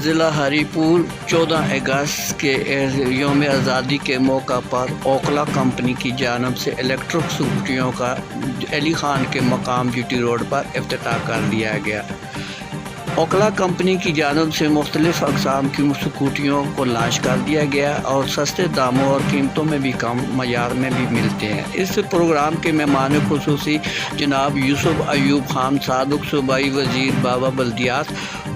ज़िला हरीपुर 14 अगस्त के यौम आज़ादी के मौका पर ओखला कंपनी की जानब से इलेक्ट्रिक स्कूटियों का अली खान के मकाम GT रोड पर इफ्तिताह कर दिया गया। ओखला कंपनी की जानब से मुख्तलिफ़ अक़साम की स्कूटियों को लॉन्च कर दिया गया और सस्ते दामों और कीमतों में भी कम मयार में भी मिलते हैं। इस प्रोग्राम के मेहमान खुसूसी जनाब यूसुफ अयूब खान, साबिक़ सूबाई वज़ीर बाबा बल्दियात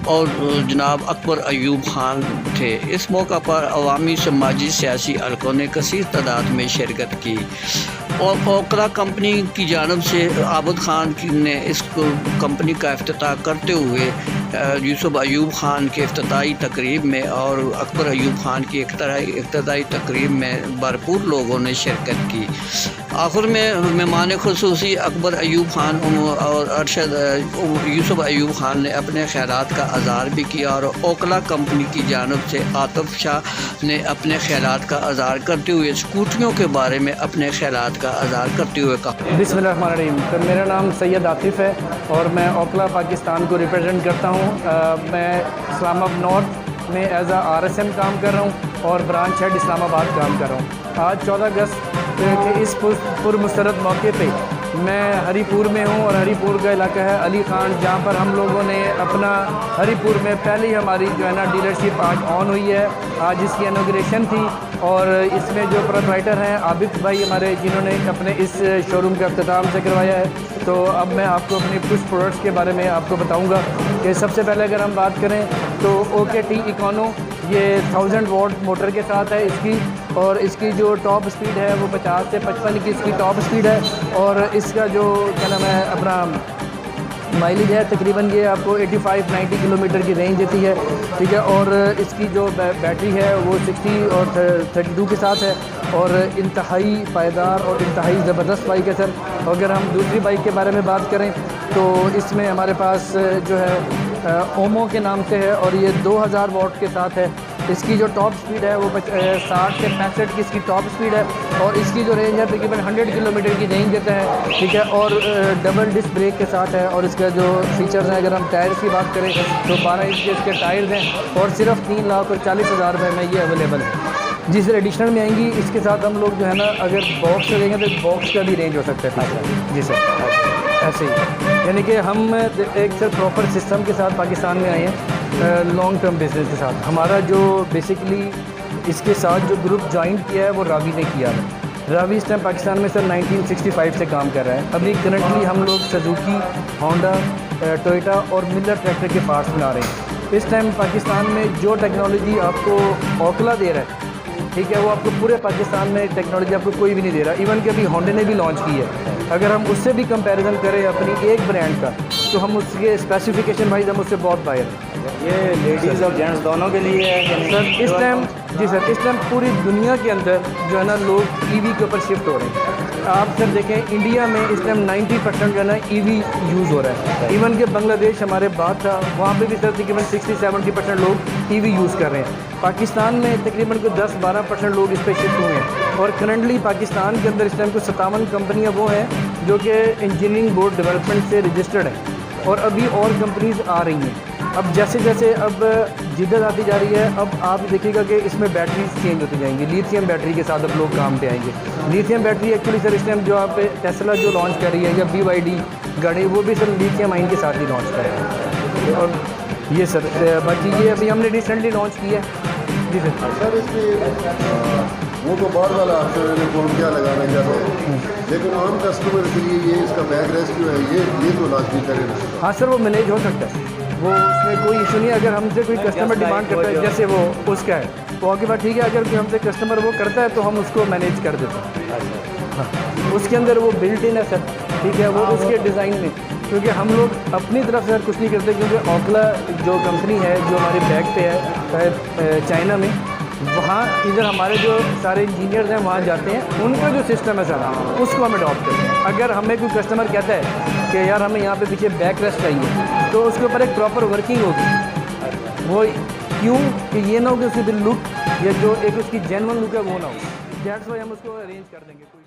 और जनाब अकबर अयूब खान थे। इस मौका पर अवामी समाजी सियासी हलकों ने कसीर तादाद में शिरकत की और ओखला कंपनी की जानब से आबिद खान ने इस कंपनी का इफ्तिताह करते हुए यूसुफ अयूब खान के इफ्तिताही तकरीब में और अकबर अयूब खान की इफ्तिताही तकरीब में भरपूर लोगों ने शिरकत की। आखिर में मेहमान खुसूसी अकबर अयूब खान और अरशद यूसुफ अयूब खान ने अपने ख़ैरात का अज़हार भी किया और ओखला कंपनी की जानब से आतिफ शाह ने अपने ख़ैरात का अज़हार करते हुए स्कूटियों के बारे में अपने ख़ैरात का अज़हार करते हुए कहा। बिस्मिल्लाहिर्रहमानिर्रहीम। तो मेरा नाम सैयद आतिफ़ है और मैं ओखला पाकिस्तान को रिप्रेजेंट करता हूँ। मैं इस्लामाबाद नॉर्थ में एज RSM काम कर रहा हूँ और ब्रांच हेड इस्लामाबाद काम कर रहा हूँ। आज 14 अगस्त के इस पुरमसरत मौके पे मैं हरीपुर में हूँ और हरीपुर का इलाका है अली खान, जहाँ पर हम लोगों ने अपना हरीपुर में पहली हमारी जो है ना डीलरशिप आज ऑन हुई है। आज इसकी इनॉग्रेशन थी और इसमें जो प्रोप्राइटर हैं आबिद भाई हमारे, जिन्होंने अपने इस शोरूम का अख्तिताम से करवाया है। तो अब मैं आपको अपने कुछ प्रोडक्ट्स के बारे में आपको बताऊंगा कि सबसे पहले अगर हम बात करें तो OKT इकोनो ये 1000 वॉट मोटर के साथ है इसकी, और इसकी जो टॉप स्पीड है वो 50 से 55 की इसकी टॉप स्पीड है और इसका जो क्या नाम है अपना माइलेज है तकरीबन ये आपको 85-90 किलोमीटर की रेंज देती है, ठीक है। और इसकी जो बैटरी है वो 60 और 32 के साथ है और इंतहाई पायदार और इंतहाई ज़बरदस्त बाइक है सर। अगर हम दूसरी बाइक के बारे में बात करें तो इसमें हमारे पास जो है ओमो के नाम से है और ये 2000 वॉट के साथ है। इसकी जो टॉप स्पीड है वो 60 से 65 की इसकी टॉप स्पीड है और इसकी जो रेंज है तकरीबन 100 किलोमीटर की रेंज देता है, ठीक है। और डबल डिस्क ब्रेक के साथ है और इसका जो फीचर्स हैं, अगर हम टायर्स की बात करें तो 12 इंच के इसके टायर्स हैं और सिर्फ 3,40,000 रुपये में ये अवेलेबल है। जी सर, एडिशनल में आएंगी इसके साथ हम लोग जो है ना अगर बॉक्स देंगे तो बॉक्स का भी रेंज हो सकता है। जी सर, ऐसे ही यानी कि हम एक सर प्रॉपर सिस्टम के साथ पाकिस्तान में आए हैं लॉन्ग टर्म बिजनेस के साथ। हमारा जो बेसिकली इसके साथ जो ग्रुप ज्वाइन किया है वो रावी ने किया है। रावी इस टाइम पाकिस्तान में सर 1965 से काम कर रहा है। अभी करंटली हम लोग सुजुकी, होंडा, टोयोटा और मिलर ट्रैक्टर के पार्ट्स बना रहे हैं। इस टाइम पाकिस्तान में जो टेक्नोलॉजी आपको ओखला दे रहा है, ठीक है, वो आपको पूरे पाकिस्तान में टेक्नोलॉजी आपको कोई भी नहीं दे रहा। इवन कि अभी होंडा ने भी लॉन्च की है। अगर हम उससे भी कंपैरिजन करें अपनी एक ब्रांड का तो हम उसके स्पेसिफिकेशन वाइज हम उससे बहुत बाहर हैं। ये लेडीज़ और जेंट्स दोनों के लिए है सर इस टाइम। जी सर, इस टाइम पूरी दुनिया के अंदर जो है ना लोग EV के ऊपर शिफ्ट हो रहे हैं। आप सर देखें इंडिया में इस टाइम 90% जो है ना EV यूज़ हो रहा है। इवन कि बांग्लादेश हमारे बाद था, वहाँ पे भी सर तकरीबन 60-70% लोग EV यूज़ कर रहे हैं। पाकिस्तान में तकरीबन को 10-12% लोग इस पर शिफ्ट हुए हैं और करंटली पाकिस्तान के अंदर इस टाइम को 57 कंपनियाँ वो हैं जो कि इंजीनियरिंग बोर्ड डेवलपमेंट से रजिस्टर्ड हैं और अभी और कंपनीज आ रही हैं। अब जैसे जैसे अब जिद्दत आती जा रही है, अब आप देखिएगा कि इसमें बैटरीज चेंज होती जाएंगी। लिथियम बैटरी के साथ अब लोग काम पे आएंगे। लिथियम बैटरी एक्चुअली सर इस टाइम जो आप टेस्ला जो लॉन्च कर रही है या BYD गाड़ी, वो भी सर लिथियम आयन के साथ ही लॉन्च करें। और ये सर बाकी ये अभी हमने रिसेंटली लॉन्च किया है। जी सर इसमें वो तो बार वाला आपसे मैंने फोन क्या लगाना चाहते हैं, लेकिन आम कस्टमर के लिए ये इसका बैक रेस्क्यू है, ये तो लाजमी करें। हाँ सर, वो मैनेज हो सकता है, वो उसमें कोई इशू नहीं है। अगर हमसे कोई कस्टमर डिमांड करता है जैसे वो उसका है तो आपके पास ठीक है, अगर कोई हमसे कस्टमर वो करता है तो हम उसको मैनेज कर देते हैं। हाँ, उसके अंदर वो बिल्ट इन है सर, ठीक है, वो उसके डिज़ाइन में, क्योंकि हम लोग अपनी तरफ से सर कुछ नहीं करते, क्योंकि ओखला जो कंपनी है जो हमारे बैग पे है चाइना में, वहाँ इधर हमारे जो सारे इंजीनियर्स हैं वहाँ जाते हैं, उनका जो सिस्टम है सर उसको हम अडॉप्ट करते हैं। अगर हमें कोई कस्टमर कहता है कि यार हमें यहाँ पे पीछे बैक रेस्ट चाहिए तो उसके ऊपर एक प्रॉपर वर्किंग होगी। वो क्यों कि ये ना हो कि उसकी लुक या जो एक उसकी जेन्युइन लुक है वो ना हो, दैट्स व्हाई हम उसको अरेंज कर देंगे।